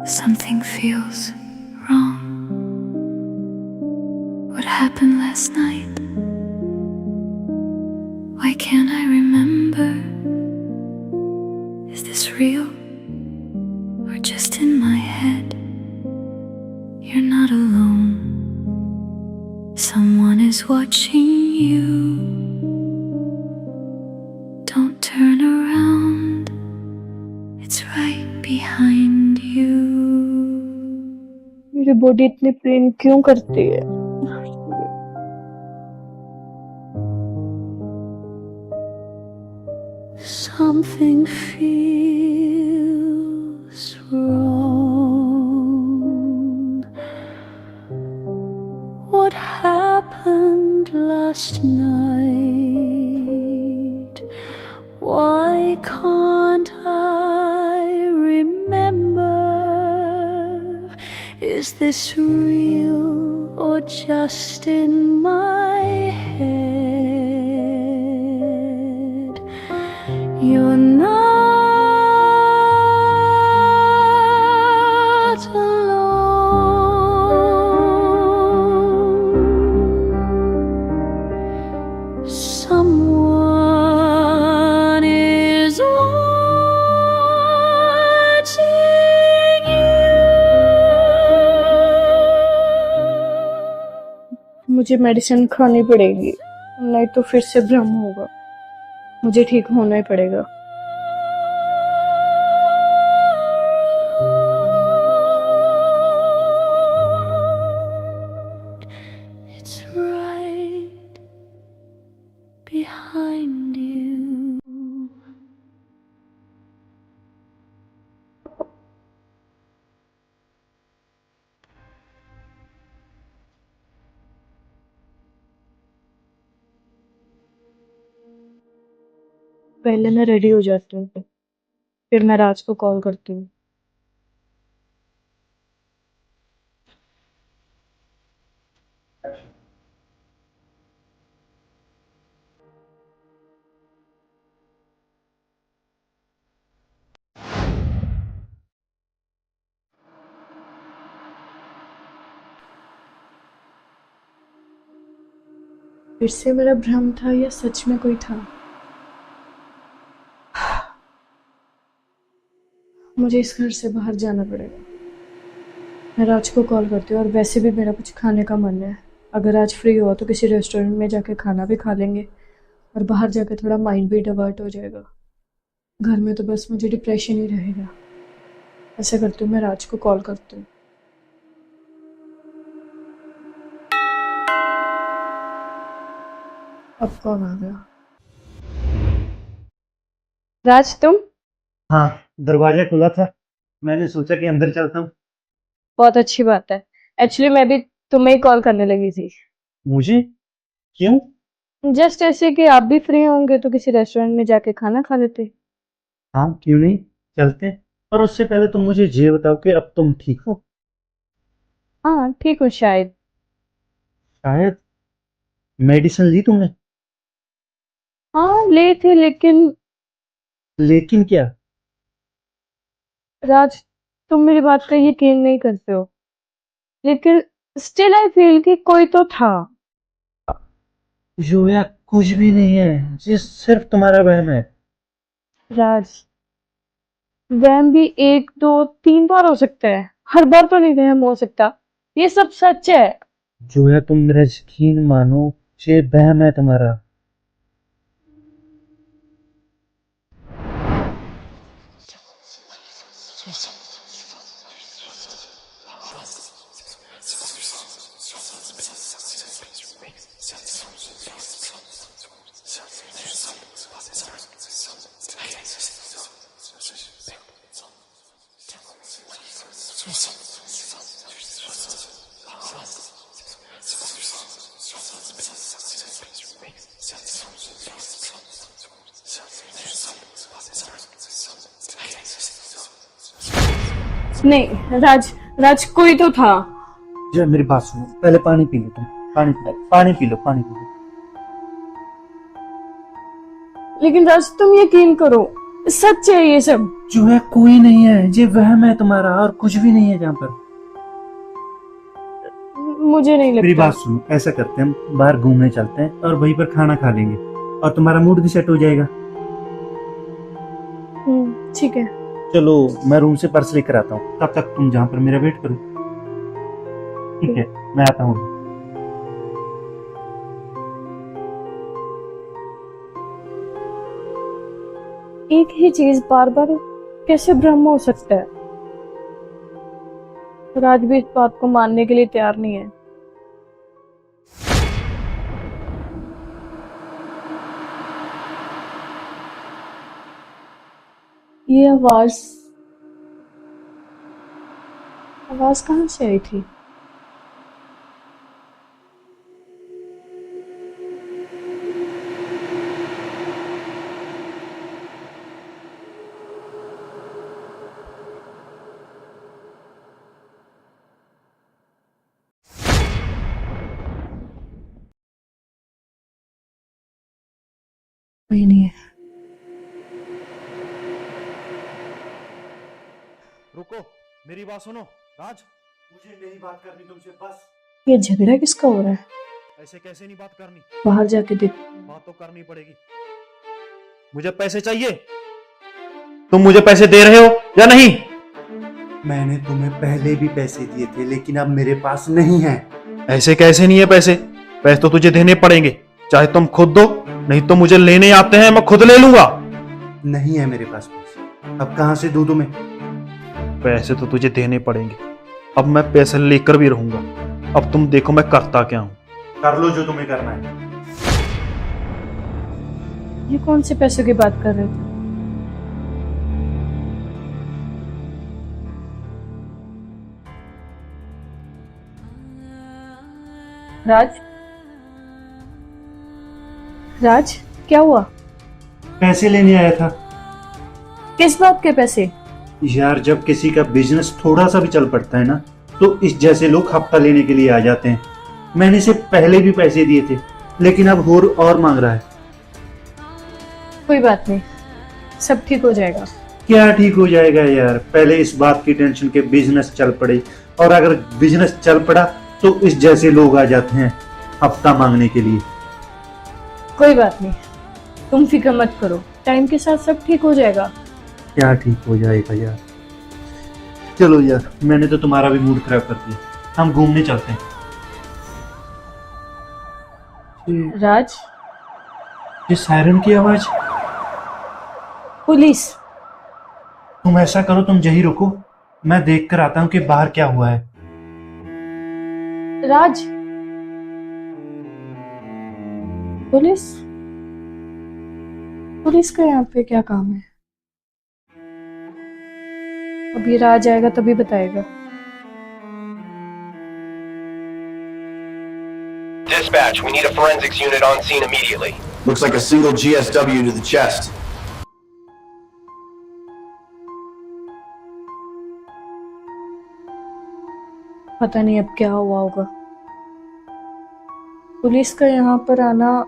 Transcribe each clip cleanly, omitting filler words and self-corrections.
Something feels wrong. What happened last night? Why can't I remember? Is this real or just in my head? You're not alone. Someone is watching you. Don't turn around. It's right behind you. मेरी body इतनी pen क्यों करती है? Something feels wrong. What happened last night? Why can't I remember? Is this real or just in my head? You're not alone. Someone is watching you. मुझे medicine खानी पड़ेगी, नहीं तो फिर से भ्रम होगा। मुझे ठीक होना ही पड़ेगा। It's right behind you. पहले मैं रेडी हो जाती हूँ, फिर मैं राज को कॉल करती हूँ। फिर से मेरा भ्रम था या सच में कोई था? मुझे इस घर से बाहर जाना पड़ेगा। मैं राज को कॉल करती हूँ, और वैसे भी मेरा कुछ खाने का मन है। अगर आज फ्री हुआ तो किसी रेस्टोरेंट में जाके खाना भी खा लेंगे, और बाहर जाके थोड़ा माइंड भी डाइवर्ट हो जाएगा। घर में तो बस मुझे डिप्रेशन ही रहेगा। ऐसा करती हूँ, मैं राज को कॉल करती हूँ। अब कौन आ गया? राज, तुम? हाँ, दरवाजा खुला था। मैंने सोचा कि अंदर चलता हूँ। बहुत अच्छी बात है। एक्चुअली मैं भी तुम्हें ही कॉल करने लगी थी। मुझे? क्यों? जस्ट ऐसे कि आप भी फ्री होंगे तो किसी रेस्टोरेंट में जाके खाना खा लेते। हाँ, क्यों नहीं, चलते हैं। पर उससे पहले तुम मुझे ये बताओ कि अब तुम ठीक हो? हाँ, ठीक हूँ शायद। शायद। मेडिसिन ली तुमने? हाँ, ले थे, लेकिन लेकिन क्या? राज, तुम मेरी बात का यकीन नहीं करते हो, लेकिन स्टिल आई फील कि कोई तो था। जोया, कुछ भी नहीं है, ये सिर्फ तुम्हारा वहम है। राज, वहम भी 1, 2, 3 बार हो सकता है, हर बार तो नहीं वहम हो सकता। ये सब सच है। जोया, तुम मेरा यकीन मानो, ये वहम है तुम्हारा। नहीं राज, राज कोई तो था। जो मेरी बात सुनो, पहले पानी पी लो। तुम पानी पानी पी लो, पानी पी लो। लेकिन राज, तुम यकीन करो, सच है ये सब। जो है कोई नहीं है, ये वहम है तुम्हारा और कुछ भी नहीं है जहाँ पर। मुझे नहीं मेरी लगता। बात सुनो, ऐसा करते हैं हम बाहर घूमने चलते हैं और वहीं पर खाना खा लेंगे और तुम्हारा मूड भी सेट हो जाएगा। ठीक है। चलो मैं रूम से पर्स लेकर आता हूँ, तब तक तुम जहाँ पर मेरा वेट करो। ठीक है, मैं आता हूँ। एक ही चीज बार बार कैसे भ्रम हो सकता है? राज भी इस बात को मानने के लिए तैयार नहीं है। ये आवाज कहाँ से आई थी? कोई नहीं है। रुको, मेरी बात सुनो। राज, मुझे नहीं बात करनी तुमसे, बस। ये झगड़ा किसका हो रहा है? ऐसे कैसे नहीं बात करनी? बाहर जाके देख। बात तो करनी पड़ेगी। मुझे पैसे चाहिए। तुम मुझे पैसे दे रहे हो या नहीं? मैंने तुम्हें पहले भी पैसे दिए थे, लेकिन अब मेरे पास नहीं है। ऐसे कैसे नहीं है पैसे? पैसे तो तुझे देने पड़ेंगे, चाहे तुम खुद दो, नहीं तो मुझे लेने आते हैं, मैं खुद ले लूंगा। नहीं है मेरे पास पैसे, अब कहां से दूं तुम्हें? पैसे तो तुझे देने पड़ेंगे। अब मैं पैसे लेकर भी रहूंगा। अब तुम देखो मैं करता क्या हूं। कर लो जो तुम्हें करना है। ये कौन से पैसों की बात कर रहे थे? राज, क्या हुआ? पैसे लेने आया था। किस बात के पैसे? यार, जब किसी का बिजनेस थोड़ा सा भी चल पड़ता है ना, तो इस जैसे लोग हफ्ता लेने के लिए आ जाते हैं। मैंने इसे पहले भी पैसे दिए थे, लेकिन अब और मांग रहा है। कोई बात नहीं, सब ठीक हो जाएगा। क्या ठीक हो जाएगा यार? पहले इस बात की टेंशन के बिजनेस चल पड़े, और अगर बिजनेस चल पड़ा तो इस जैसे लोग आ जाते हैं हफ्ता मांगने के लिए। कोई बात नहीं, तुम फिक्र मत करो, टाइम के साथ सब ठीक हो जाएगा। क्या ठीक हो जाएगा यार? चलो यार, मैंने तो तुम्हारा भी मूड खराब कर दिया। हम घूमने चलते हैं। राज, ये सायरन की आवाज। पुलिस। तुम ऐसा करो, तुम यहीं रुको, मैं देख कर आता हूँ कि बाहर क्या हुआ है। राज, पुलिस का यहाँ पे क्या काम है? अभी राज आएगा तभी बताएगा। Dispatch, we need a forensics unit on scene immediately. Looks like a single GSW to the chest. पता नहीं अब क्या हुआ होगा। पुलिस का यहाँ पर आना,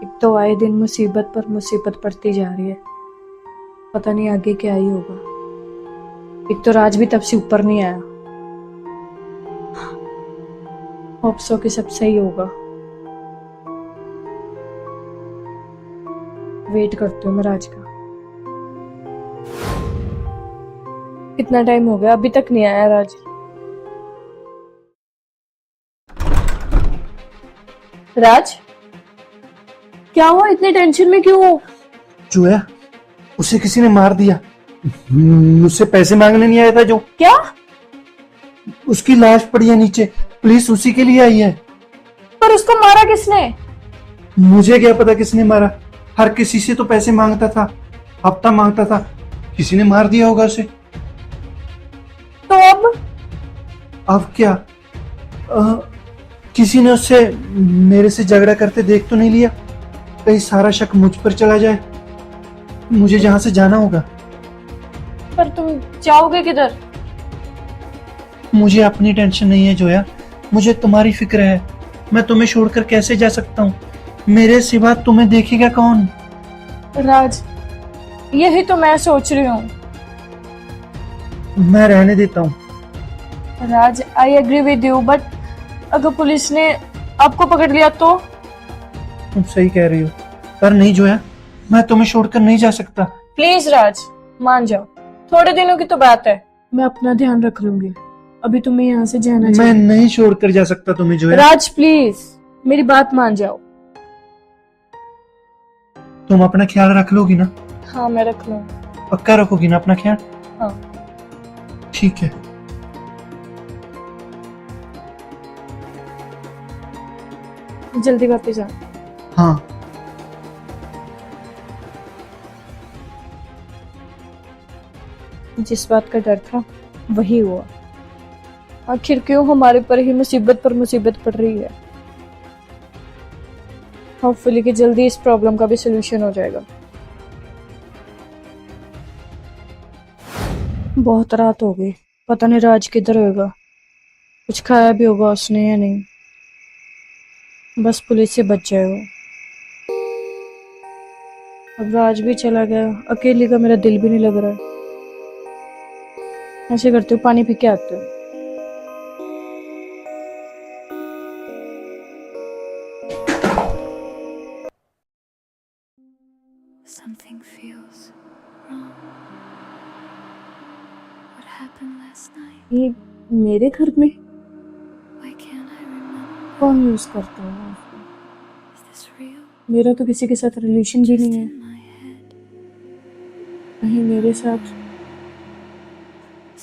एक तो आए दिन मुसीबत पर मुसीबत पड़ती जा रही है। पता नहीं आगे क्या ही होगा। एक तो राज भी तब से ऊपर नहीं आया। होप सो कि सब सही होगा। वेट करती हूँ मैं राज का। कितना टाइम हो गया, अभी तक नहीं आया राज। राज, क्या हुआ? इतनी टेंशन में क्यों हो? चूहा, उसे किसी ने मार दिया। मुझसे पैसे मांगने नहीं आया था जो। क्या? उसकी लाश पड़ी है नीचे, पुलिस उसी के लिए आई है। पर उसको मारा किसने? मुझे क्या पता किसने मारा। हर किसी से तो पैसे मांगता था, हफ्ता मांगता था। किसी ने मार दिया होगा उसे। तो अब क्या? किसी ने उससे मेरे से झगड़ा करते देख तो नहीं लिया? कहीं सारा शक मुझ पर चला जाए। मुझे जहां से जाना होगा। पर तुम जाओगे किधर? मुझे अपनी टेंशन नहीं है जोया, मुझे तुम्हारी फिक्र है। मैं तुम्हें छोड़कर कैसे जा सकता हूँ? मेरे सिवा तुम्हें देखेगा कौन? राज, यही तो मैं सोच रही हूँ। मैं रहने देता हूँ। Raj, I agree with you, but अगर पुलिस ने आपको पकड़ लिया तो? तुम सही कह रही हो, पर नहीं जोया, मैं तुम्हें छोड़कर नहीं जा सकता। प्लीज राज, मान जाओ, थोड़े दिनों की तो बात है। मैं अपना ध्यान रख लूंगी, अभी तुम्हें यहाँ से जाना मैं चाहिए। नहीं छोड़कर जा सकता तुम्हें जोया। राज प्लीज, मेरी बात मान जाओ। तुम अपना ख्याल रख लोगी ना? हाँ, मैं रख लूंगी। पक्का रखोगी ना अपना ख्याल? हाँ। ठीक है। जल्दी वापस आ। हाँ। जिस बात का डर था वही हुआ। आखिर क्यों हमारे पर ही मुसीबत पर मुसीबत पड़ रही है। होपफुली कि जल्दी इस प्रॉब्लम का भी सोल्यूशन हो जाएगा। बहुत रात हो गई, पता नहीं राज किधर होगा। कुछ खाया भी होगा उसने या नहीं। बस पुलिस से बच जाए वो। अब राज भी चला गया, अकेली का मेरा दिल भी नहीं लग रहा है। ऐसे करते हो, पानी पी के आते हो। Something feels wrong. What happened last night? ये मेरे घर में Why can't I remember? कौन यूज करता है? Is this real? मेरा तो किसी के साथ रिलेशन भी नहीं है। In my head, कहीं मेरे साथ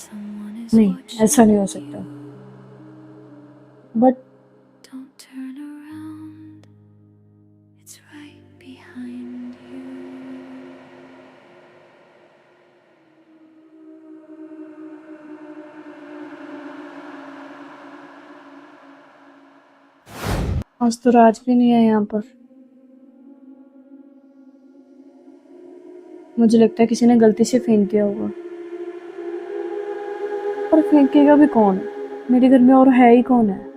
someone is नहीं, watching. ऐसा नहीं हो सकता। But Don't turn around. It's right behind you. आज तो राज भी नहीं है यहाँ पर। मुझे लगता है किसी ने गलती से फेंक दिया होगा। पर फेंकेगा भी कौन? मेरे घर में और है ही कौन है?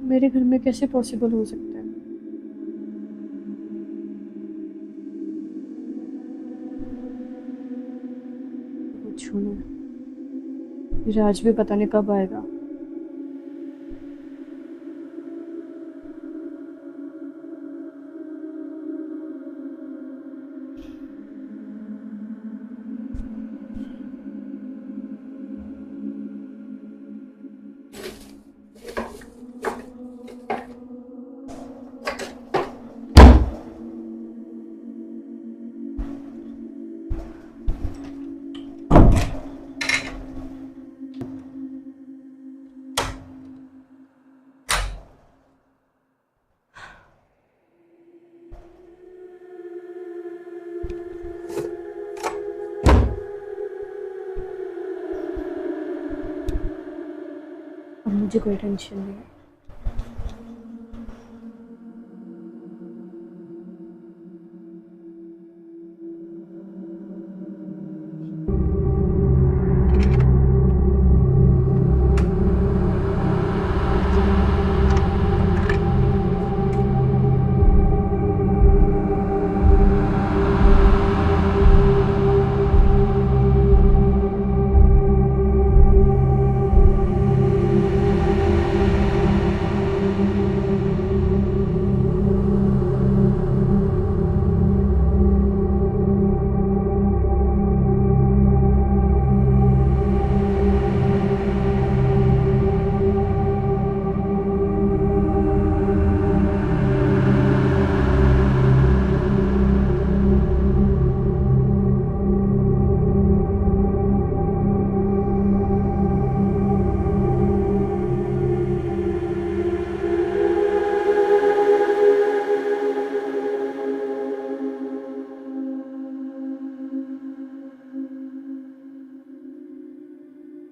मेरे घर में कैसे पॉसिबल हो सकता है? पूछूं ना, राज भी पता नहीं कब आएगा। अब मुझे कोई टेंशन नहीं है।